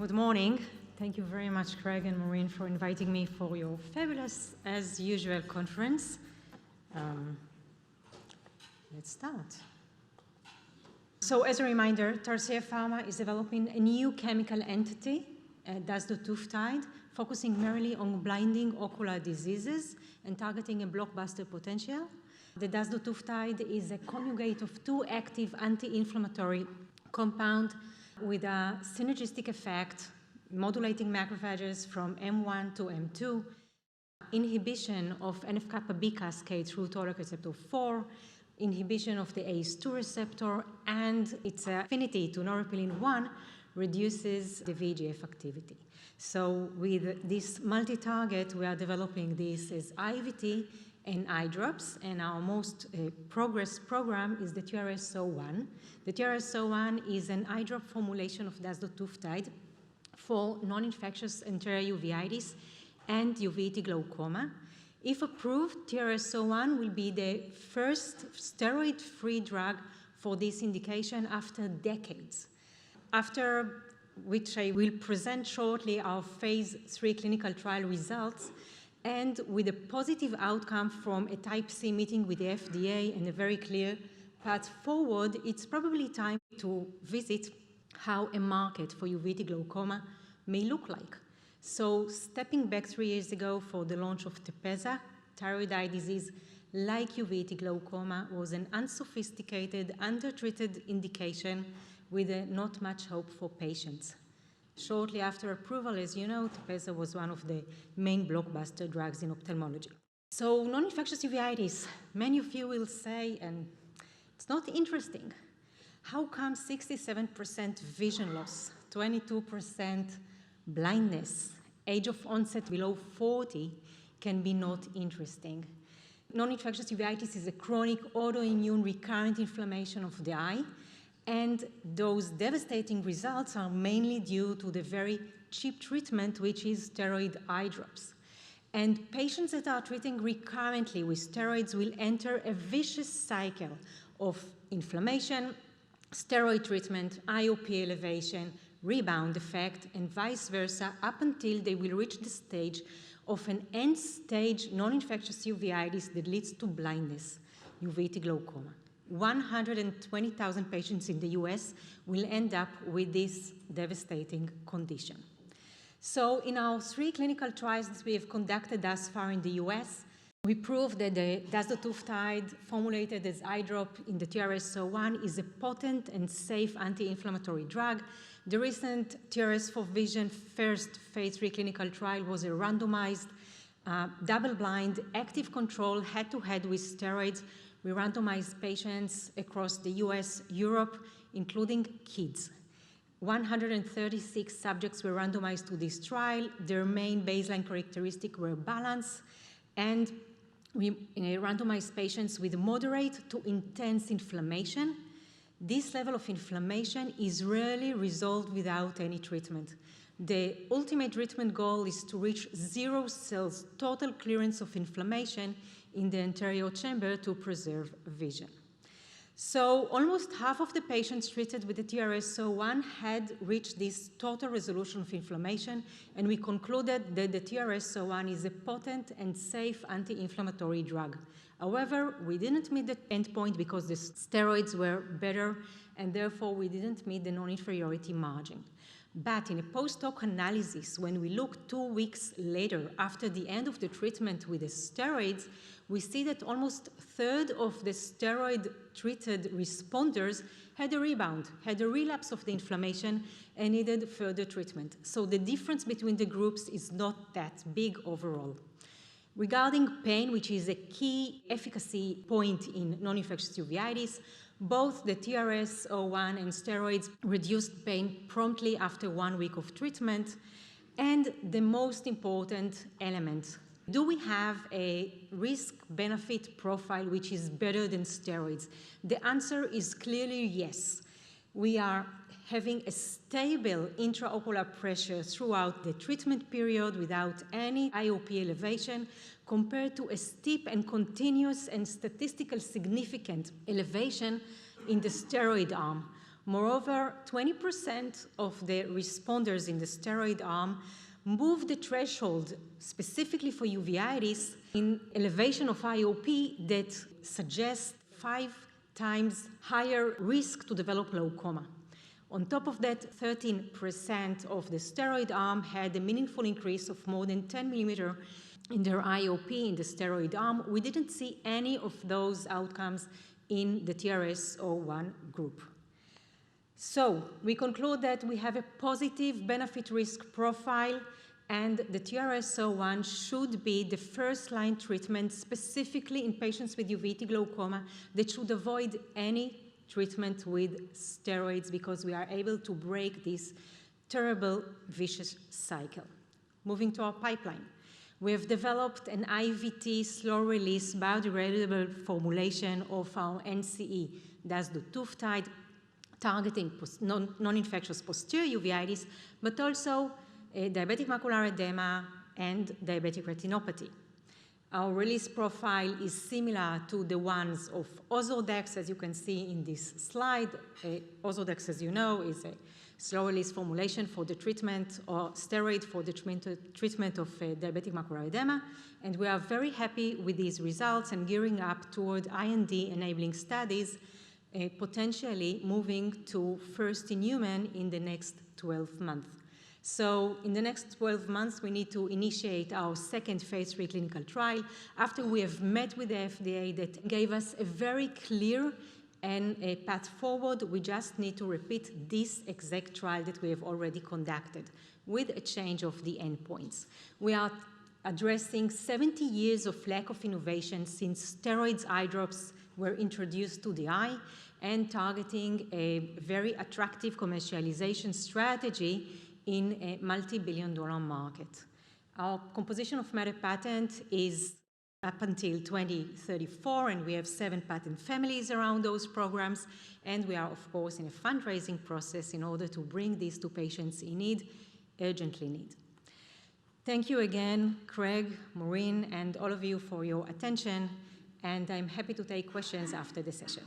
Good morning. Thank you very much, Craig and Maureen, for inviting me for your fabulous, as usual, conference. Let's start. So as a reminder, Tarsier Pharma is developing a new chemical entity, dazdotuftyde, focusing merely on blinding ocular diseases and targeting a blockbuster potential. The dazdotuftyde is a conjugate of two active anti-inflammatory compounds with a synergistic effect, modulating macrophages from M1 to M2, inhibition of NF-kappa B cascade through toll-like receptor 4, inhibition of the ACE2 receptor, and its affinity to neuropilin-1 reduces the VEGF activity. So with this multi-target, we are developing this as IVT and eye drops, and our most progressed program is the TRS-01. The TRS-01 is an eye drop formulation of dazdotuftyde for non-infectious anterior uveitis and uveitic glaucoma. If approved, TRS-01 will be the first steroid-free drug for this indication after decades. After which I will present shortly our phase 3 clinical trial results, and with a positive outcome from a Type C meeting with the FDA and a very clear path forward, it's probably time to visit how a market for uveitic glaucoma may look like. So stepping back 3 years ago for the launch of Tepezza, thyroid eye disease like uveitic glaucoma was an unsophisticated, undertreated indication with not much hope for patients. Shortly after approval, as you know, Tepezza was one of the main blockbuster drugs in ophthalmology. So non-infectious uveitis, many of you will say, and it's not interesting, how come 67% vision loss, 22% blindness, age of onset below 40 can be not interesting? Non-infectious uveitis is a chronic autoimmune recurrent inflammation of the eye, and those devastating results are mainly due to the very cheap treatment, which is steroid eye drops. And patients that are treating recurrently with steroids will enter a vicious cycle of inflammation, steroid treatment, IOP elevation, rebound effect, and vice versa, up until they will reach the stage of an end-stage non-infectious uveitis that leads to blindness, uveitic glaucoma. 120,000 patients in the US will end up with this devastating condition. So in our 3 clinical trials that we have conducted thus far in the US, we proved that the dazdotuftyde formulated as eye drop in the TRS-01 is a potent and safe anti-inflammatory drug. The recent TRS-4Vision first phase 3 clinical trial was a randomized, double-blind, active control head-to-head with steroids. We randomized patients across the US, Europe, including kids. 136 subjects were randomized to this trial. Their main baseline characteristics were balance, and we randomized patients with moderate to intense inflammation. This level of inflammation is rarely resolved without any treatment. The ultimate treatment goal is to reach 0 cells total clearance of inflammation in the anterior chamber to preserve vision. So almost half of the patients treated with the TRS-01 had reached this total resolution of inflammation, and we concluded that the TRS-01 is a potent and safe anti-inflammatory drug. However, we didn't meet the endpoint because the steroids were better, and therefore we didn't meet the non-inferiority margin. But in a post-hoc analysis, when we look 2 weeks later after the end of the treatment with the steroids, we see that almost a third of the steroid-treated responders had a rebound, had a relapse of the inflammation, and needed further treatment. So the difference between the groups is not that big overall. Regarding pain, which is a key efficacy point in non-infectious uveitis, both the TRS-01 and steroids reduced pain promptly after 1 week of treatment. And the most important element, do we have a risk-benefit profile which is better than steroids? The answer is clearly yes. We are having a stable intraocular pressure throughout the treatment period without any IOP elevation, compared to a steep and continuous and statistically significant elevation in the steroid arm. Moreover, 20% of the responders in the steroid arm moved the threshold specifically for uveitis in elevation of IOP that suggests 5 times higher risk to develop glaucoma. On top of that, 13% of the steroid arm had a meaningful increase of more than 10 millimeter in their IOP in the steroid arm. We didn't see any of those outcomes in the TRS-01 group. So we conclude that we have a positive benefit-risk profile, and the TRS-01 should be the first-line treatment specifically in patients with uveitic glaucoma that should avoid any treatment with steroids, because we are able to break this terrible vicious cycle. Moving to our pipeline. We have developed an IVT slow-release biodegradable formulation of our NCE, dazdutuftyde, targeting non-infectious posterior uveitis, but also diabetic macular edema and diabetic retinopathy. Our release profile is similar to the ones of Ozurdex, as you can see in this slide. Ozurdex, as you know, is a slow-release formulation for the treatment, or steroid for the treatment of diabetic macular edema, and we are very happy with these results and gearing up toward IND-enabling studies, potentially moving to first-in-human in the next 12 months. So in the next 12 months, we need to initiate our second phase 3 clinical trial after we have met with the FDA that gave us a very clear and a path forward. We just need to repeat this exact trial that we have already conducted with a change of the endpoints. We are addressing 70 years of lack of innovation since steroids eye drops were introduced to the eye, and targeting a very attractive commercialization strategy in a multi-billion-dollar market. Our composition of matter patent is up until 2034, and we have 7 patent families around those programs, and we are, of course, in a fundraising process in order to bring these to patients in need, urgently need. Thank you again, Craig, Maureen, and all of you for your attention, and I'm happy to take questions after the session.